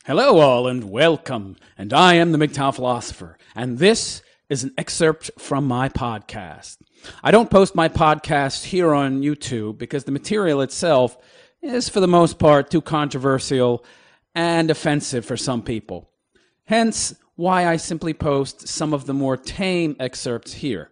Hello all and welcome, and I am the MGTOW philosopher, and this is an excerpt from my podcast. I don't post my podcast here on YouTube because the material itself is for the most part too controversial and offensive for some people. Hence why I simply post some of the more tame excerpts here.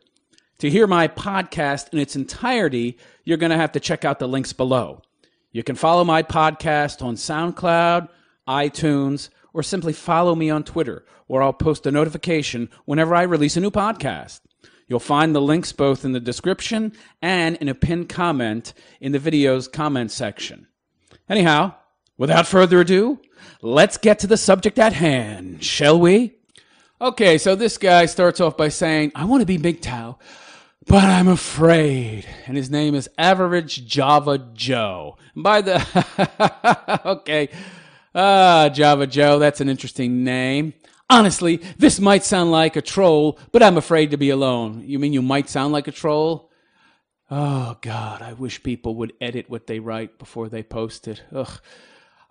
To hear my podcast in its entirety, you're going to have to check out the links below. You can follow my podcast on SoundCloud, iTunes, or simply follow me on Twitter, where I'll post a notification whenever I release a new podcast. You'll find the links both in the description and in a pinned comment in the video's comment section. Anyhow, without further ado, let's get to the subject at hand, shall we? Okay, so this guy starts off by saying, I want to be MGTOW, but I'm afraid. And his name is Average Java Joe. By the... okay... Java Joe, that's an interesting name. Honestly, this might sound like a troll, but I'm afraid to be alone. You mean you might sound like a troll? Oh, God, I wish people would edit what they write before they post it. Ugh.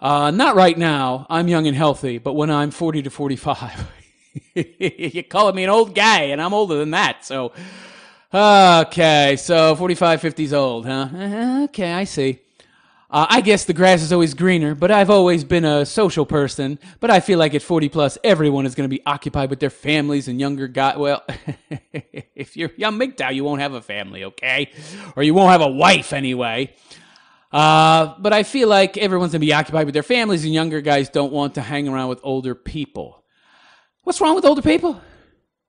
Not right now. I'm young and healthy, but when I'm 40 to 45, you're calling me an old guy, and I'm older than that, so... Okay, so 45, 50's old, huh? Okay, I see. I guess the grass is always greener, but I've always been a social person. But I feel like at 40 plus, everyone is going to be occupied with their families and younger guys. Well, if you're young MGTOW, you won't have a family, okay? Or you won't have a wife anyway. But I feel like everyone's going to be occupied with their families and younger guys don't want to hang around with older people. What's wrong with older people?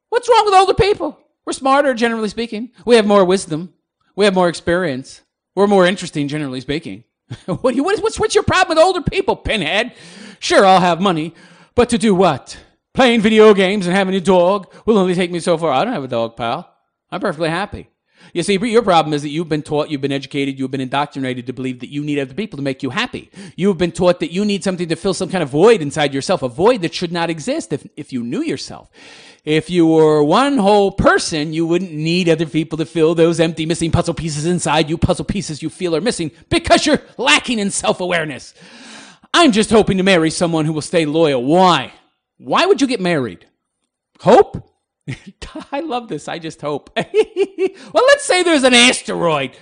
What's wrong with older people? We're smarter, generally speaking. We have more wisdom. We have more experience. We're more interesting, generally speaking. What's your problem with older people, pinhead? Sure, I'll have money, but to do what? Playing video games and having a dog will only take me so far. I don't have a dog, pal. I'm perfectly happy. You see, your problem is that you've been taught, you've been educated, you've been indoctrinated to believe that you need other people to make you happy. You've been taught that you need something to fill some kind of void inside yourself, a void that should not exist if you knew yourself. If you were one whole person, you wouldn't need other people to fill those empty, missing puzzle pieces inside you, puzzle pieces you feel are missing, because you're lacking in self-awareness. I'm just hoping to marry someone who will stay loyal. Why? Why would you get married? Hope? I love this. I just hope. Well, let's say there's an asteroid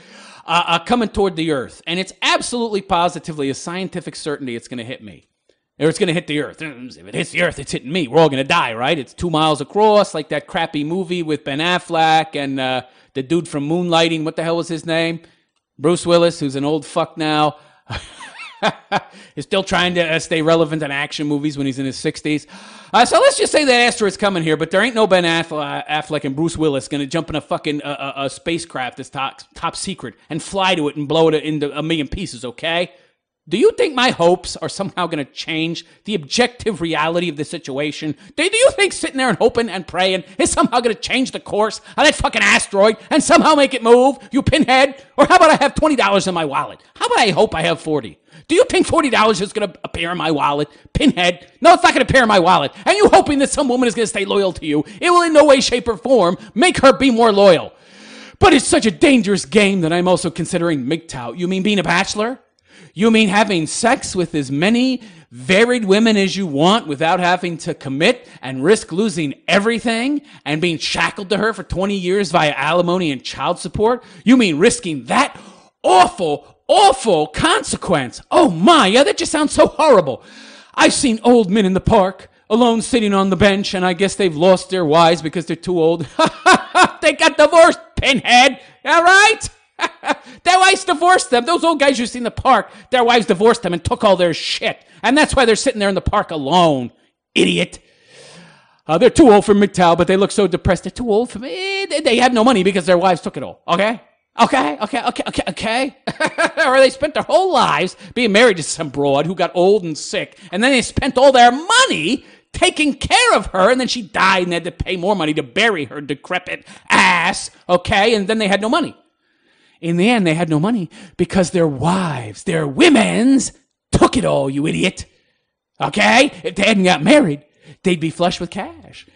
coming toward the Earth, and it's absolutely positively a scientific certainty it's going to hit me. Or it's going to hit the Earth. If it hits the Earth, it's hitting me. We're all going to die, right? It's 2 miles across, like that crappy movie with Ben Affleck and the dude from Moonlighting. What the hell was his name? Bruce Willis, who's an old fuck now. He's still trying to stay relevant in action movies when he's in his 60s. So let's just say that asteroid's coming here, but there ain't no Ben Affleck and Bruce Willis going to jump in a fucking a spacecraft that's top secret and fly to it and blow it into a million pieces, okay? Do you think my hopes are somehow going to change the objective reality of the situation? Do you think sitting there and hoping and praying is somehow going to change the course of that fucking asteroid and somehow make it move, you pinhead? Or how about I have $20 in my wallet? How about I hope I have 40? Do you think $40 is going to appear in my wallet? Pinhead? No, it's not going to appear in my wallet. And you hoping that some woman is going to stay loyal to you. It will in no way, shape, or form make her be more loyal. But it's such a dangerous game that I'm also considering MGTOW. You mean being a bachelor? You mean having sex with as many varied women as you want without having to commit and risk losing everything and being shackled to her for 20 years via alimony and child support? You mean risking that awful consequence? Oh my, yeah, that just sounds so horrible. I've seen old men in the park, alone sitting on the bench, and I guess they've lost their wives because they're too old. They got divorced, pinhead. All right? Their wives divorced them. Those old guys you see in the park, their wives divorced them and took all their shit. And that's why they're sitting there in the park alone. Idiot. They're too old for MGTOW, but they look so depressed. They're too old for me. They have no money because their wives took it all. Okay? Okay. Or they spent their whole lives being married to some broad who got old and sick. And then they spent all their money taking care of her. And then she died and they had to pay more money to bury her decrepit ass. Okay? And then they had no money. In the end, they had no money because their wives, their women's, took it all, you idiot. Okay? If they hadn't got married, they'd be flush with cash.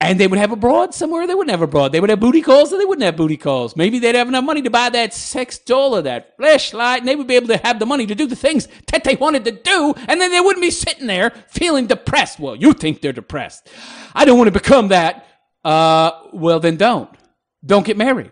And they would have a broad somewhere, they wouldn't have a broad. They would have booty calls, or they wouldn't have booty calls. Maybe they'd have enough money to buy that sex doll or that fleshlight, and they would be able to have the money to do the things that they wanted to do, and then they wouldn't be sitting there feeling depressed. Well, you think they're depressed. I don't want to become that. Well, then don't. Don't get married.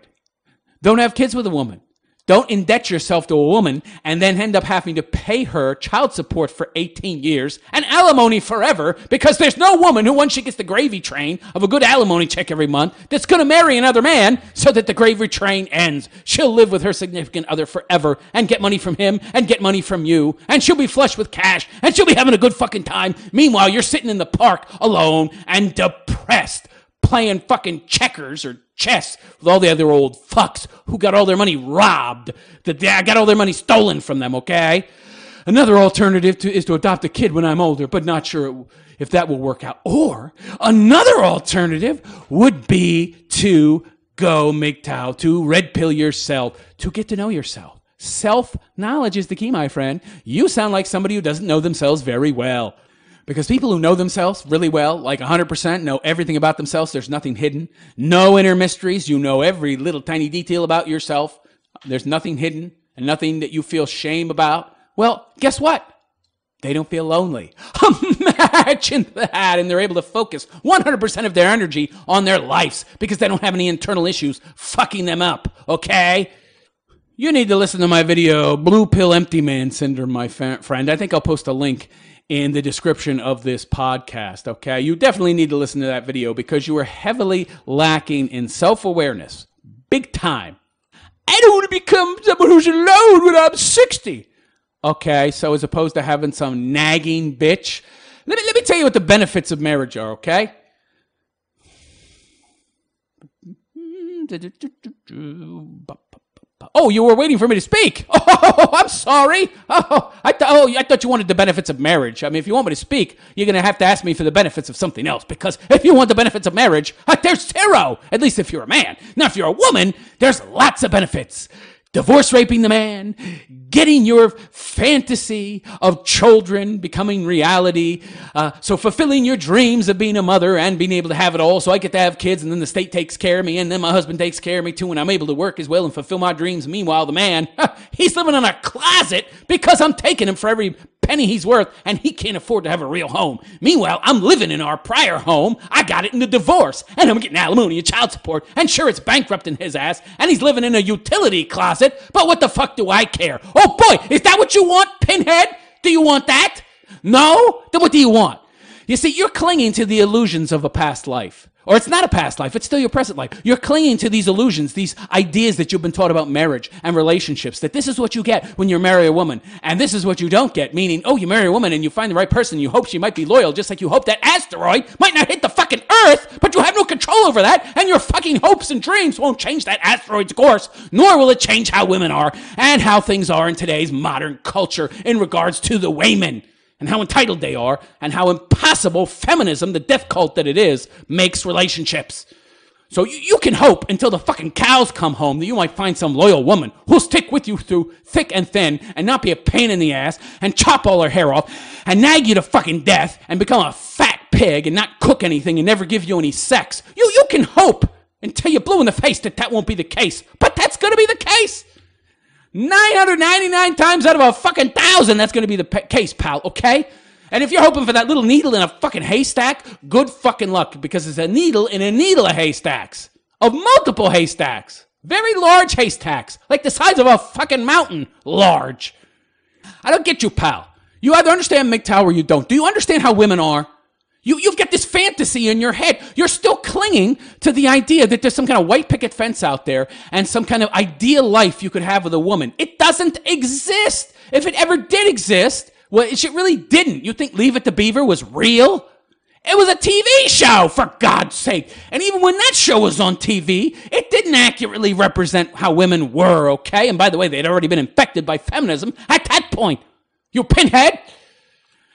Don't have kids with a woman. Don't indebt yourself to a woman and then end up having to pay her child support for 18 years and alimony forever, because there's no woman who, once she gets the gravy train of a good alimony check every month, that's going to marry another man so that the gravy train ends. She'll live with her significant other forever and get money from him and get money from you, and she'll be flush with cash and she'll be having a good fucking time. Meanwhile, you're sitting in the park alone and depressed, playing fucking checkers or chess with all the other old fucks who got all their money robbed. Got all their money stolen from them, okay? Another alternative is to adopt a kid when I'm older, but not sure if that will work out. Or another alternative would be to go MGTOW, to red pill yourself, to get to know yourself. Self-knowledge is the key, my friend. You sound like somebody who doesn't know themselves very well. Because people who know themselves really well, like 100%, know everything about themselves. There's nothing hidden. No inner mysteries. You know every little tiny detail about yourself. There's nothing hidden and nothing that you feel shame about. Well, guess what? They don't feel lonely. Imagine that. And they're able to focus 100% of their energy on their lives because they don't have any internal issues fucking them up, okay? You need to listen to my video, Blue Pill Empty Man Syndrome, my friend. I think I'll post a link in the description of this podcast, okay? You definitely need to listen to that video because you are heavily lacking in self-awareness. Big time. I don't want to become someone who's alone when I'm 60. Okay, so as opposed to having some nagging bitch, let me tell you what the benefits of marriage are, okay? Oh, you were waiting for me to speak. Oh, I'm sorry. I thought you wanted the benefits of marriage. I mean, if you want me to speak, you're going to have to ask me for the benefits of something else. Because if you want the benefits of marriage, there's zero. At least if you're a man. Now, if you're a woman, there's lots of benefits. Divorce raping the man, getting your fantasy of children becoming reality, so fulfilling your dreams of being a mother and being able to have it all, so I get to have kids, and then the state takes care of me, and then my husband takes care of me too, and I'm able to work as well and fulfill my dreams. Meanwhile, the man, he's living in a closet because I'm taking him for every penny he's worth, and he can't afford to have a real home. Meanwhile, I'm living in our prior home. I got it in the divorce, and I'm getting alimony and child support, and sure, it's bankrupting his ass, and he's living in a utility closet, but what the fuck do I care? Oh boy, is that what you want, Pinhead? Do you want that? No? Then what do you want? You see, you're clinging to the illusions of a past life. Or it's not a past life, it's still your present life. You're clinging to these illusions, these ideas that you've been taught about marriage and relationships, that this is what you get when you marry a woman, and this is what you don't get, meaning, oh, you marry a woman and you find the right person, you hope she might be loyal, just like you hope that asteroid might not hit the fucking Earth, but you have no control over that, and your fucking hopes and dreams won't change that asteroid's course, nor will it change how women are and how things are in today's modern culture in regards to the women, and how entitled they are, and how impossible feminism, the death cult that it is, makes relationships. So you can hope until the fucking cows come home that you might find some loyal woman who'll stick with you through thick and thin and not be a pain in the ass and chop all her hair off and nag you to fucking death and become a fat pig and not cook anything and never give you any sex. You can hope until you're blue in the face that won't be the case. But that's going to be the case. 999 times out of a fucking 1,000, that's going to be the case, pal, okay? And if you're hoping for that little needle in a fucking haystack, good fucking luck, because it's a needle in a needle of haystacks. Of multiple haystacks. Very large haystacks. Like the size of a fucking mountain. Large. I don't get you, pal. You either understand MGTOW or you don't. Do you understand how women are? You've got this fantasy in your head. You're still clinging to the idea that there's some kind of white picket fence out there and some kind of ideal life you could have with a woman. It doesn't exist. If it ever did exist, well, it really didn't. You think Leave It to Beaver was real? It was a TV show, for God's sake. And even when that show was on TV, it didn't accurately represent how women were, okay? And by the way, they'd already been infected by feminism at that point. You pinhead!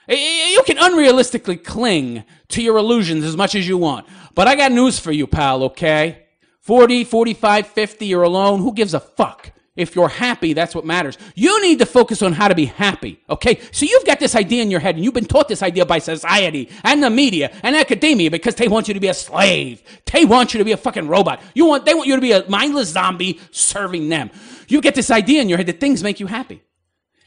You can unrealistically cling to your illusions as much as you want. But I got news for you, pal, okay? 40, 45, 50, you're alone. Who gives a fuck? If you're happy, that's what matters. You need to focus on how to be happy, okay? So you've got this idea in your head, and you've been taught this idea by society and the media and academia because they want you to be a slave. They want you to be a fucking robot. They want you to be a mindless zombie serving them. You get this idea in your head that things make you happy.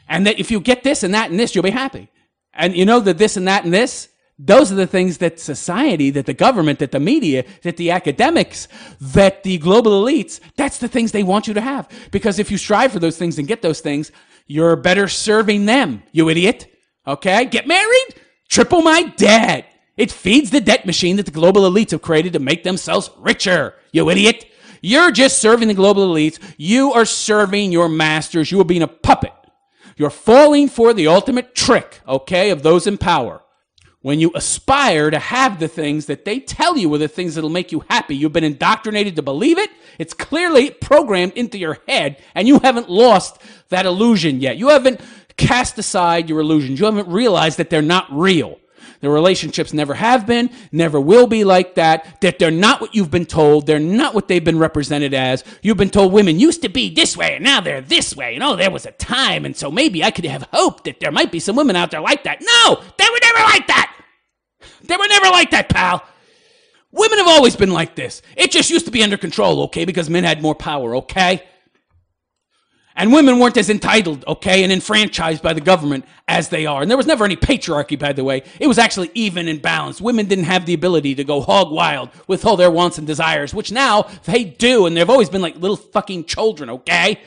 And that if you get this and that and this, you'll be happy. And you know that this and that and this, those are the things that society, that the government, that the media, that the academics, that the global elites, that's the things they want you to have. Because if you strive for those things and get those things, you're better serving them, you idiot. Okay? Get married? Triple my debt. It feeds the debt machine that the global elites have created to make themselves richer, you idiot. You're just serving the global elites. You are serving your masters. You are being a puppet. You're falling for the ultimate trick, okay, of those in power. When you aspire to have the things that they tell you are the things that will make you happy, you've been indoctrinated to believe it. It's clearly programmed into your head, and you haven't lost that illusion yet. You haven't cast aside your illusions. You haven't realized that they're not real. The relationships never have been, never will be like that they're not what you've been told. They're not what they've been represented as. You've been told women used to be this way, and now they're this way. You know, there was a time, and so maybe I could have hope that there might be some women out there like that. No, they were never like that. They were never like that, pal. Women have always been like this. It just used to be under control, okay, because men had more power, okay? And women weren't as entitled, okay, and enfranchised by the government as they are. And there was never any patriarchy, by the way. It was actually even and balanced. Women didn't have the ability to go hog wild with all their wants and desires, which now they do, and they've always been like little fucking children, okay?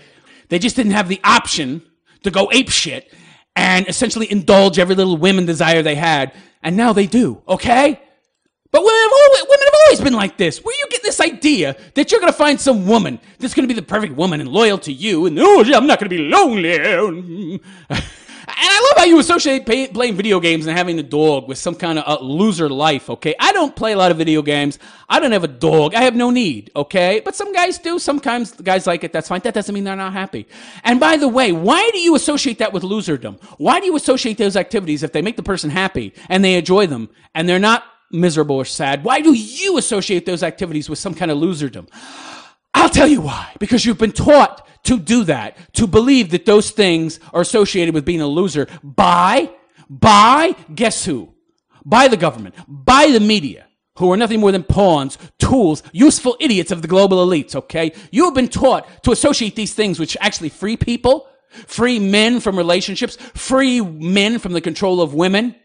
They just didn't have the option to go ape shit and essentially indulge every little women desire they had. And now they do, okay? But women have always been like this. Where you get this idea that you're going to find some woman that's going to be the perfect woman and loyal to you, and oh, I'm not going to be lonely. And I love how you associate playing video games and having a dog with some kind of loser life, okay? I don't play a lot of video games. I don't have a dog. I have no need, okay? But some guys do. Sometimes guys like it. That's fine. That doesn't mean they're not happy. And by the way, why do you associate that with loserdom? Why do you associate those activities if they make the person happy and they enjoy them and they're not miserable or sad? Why do you associate those activities with some kind of loserdom? I'll tell you why. Because you've been taught to do that, to believe that those things are associated with being a loser by guess who? By the government, by the media, who are nothing more than pawns, tools, useful idiots of the global elites, okay? You have been taught to associate these things which actually free people, free men from relationships, free men from the control of women,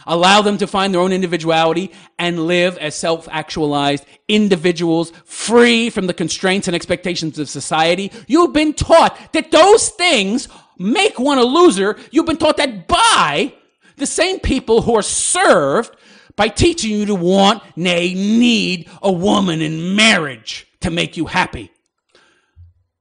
allow them to find their own individuality and live as self-actualized individuals, free from the constraints and expectations of society. You've been taught that those things make one a loser. You've been taught that by the same people who are served by teaching you to want, nay, need a woman in marriage to make you happy.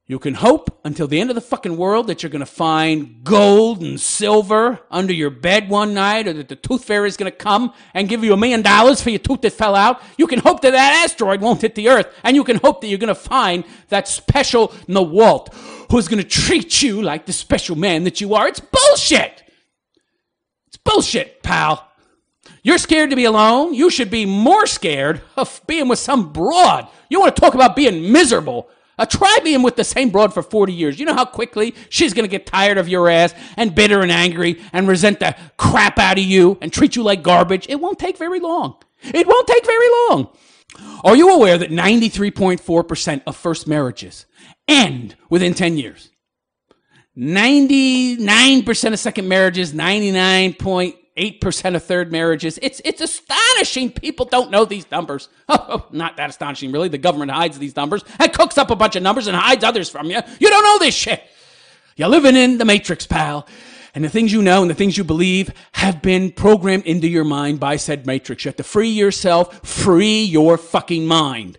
You can hope until the end of the fucking world that you're going to find gold and silver under your bed one night, or that the tooth fairy is going to come and give you $1 million for your tooth that fell out. You can hope that that asteroid won't hit the earth, and you can hope that you're going to find that special Nawalt who's going to treat you like the special man that you are. It's bullshit. It's bullshit, pal. You're scared to be alone. You should be more scared of being with some broad. You want to talk about being miserable? Try being with the same broad for 40 years. You know how quickly she's going to get tired of your ass and bitter and angry and resent the crap out of you and treat you like garbage? It won't take very long. It won't take very long. Are you aware that 93.4% of first marriages end within 10 years? 99% of second marriages, 99.8% of third marriages. It's astonishing. People don't know these numbers. Oh, not that astonishing, really. The government hides these numbers and cooks up a bunch of numbers and hides others from you. You don't know this shit. You're living in the matrix, pal. And the things you know and the things you believe have been programmed into your mind by said matrix. You have to free yourself, free your fucking mind.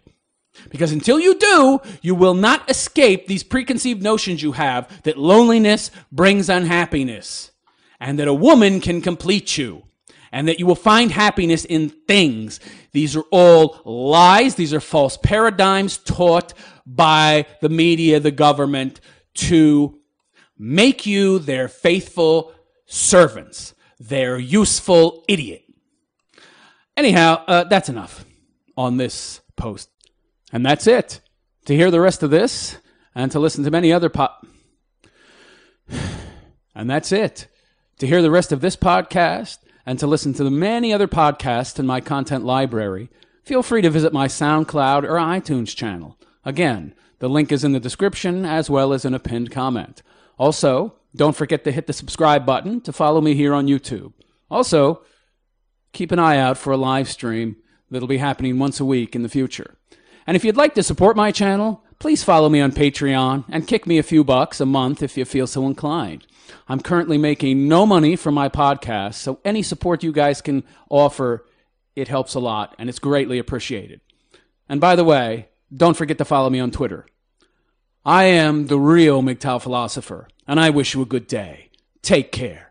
Because until you do, you will not escape these preconceived notions you have that loneliness brings unhappiness, and that a woman can complete you, and that you will find happiness in things. These are all lies. These are false paradigms taught by the media, the government, to make you their faithful servants, their useful idiot. Anyhow, that's enough on this post. And that's it. To hear the rest of this, and to listen to many other And that's it. To hear the rest of this podcast and to listen to the many other podcasts in my content library, feel free to visit my SoundCloud or iTunes channel. Again, the link is in the description as well as in a pinned comment. Also, don't forget to hit the subscribe button to follow me here on YouTube. Also, keep an eye out for a live stream that'll be happening once a week in the future. And if you'd like to support my channel, please follow me on Patreon and kick me a few bucks a month if you feel so inclined. I'm currently making no money from my podcast, so any support you guys can offer, it helps a lot, and it's greatly appreciated. And by the way, don't forget to follow me on Twitter. I am the real MGTOW philosopher, and I wish you a good day. Take care.